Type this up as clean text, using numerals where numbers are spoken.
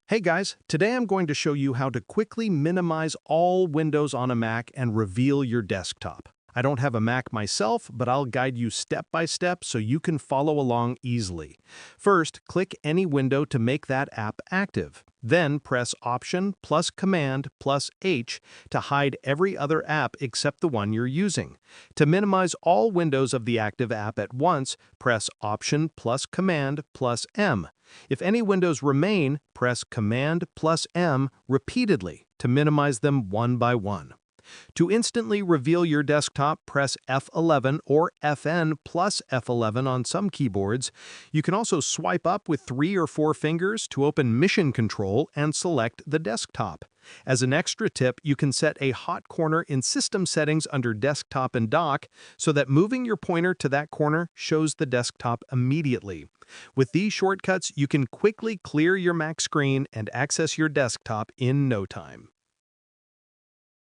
Hey guys, today I'm going to show you how to quickly minimize all windows on a Mac and reveal your desktop. I don't have a Mac myself, but I'll guide you step by step so you can follow along easily. First, click any window to make that app active. Then press Option plus Command plus H to hide every other app except the one you're using. To minimize all windows of the active app at once, press Option plus Command plus M. If any windows remain, press Command plus M repeatedly to minimize them one by one. To instantly reveal your desktop, press F11 or FN plus F11 on some keyboards. You can also swipe up with 3 or 4 fingers to open Mission Control and select the desktop. As an extra tip, you can set a hot corner in System Settings under Desktop and Dock so that moving your pointer to that corner shows the desktop immediately. With these shortcuts, you can quickly clear your Mac screen and access your desktop in no time.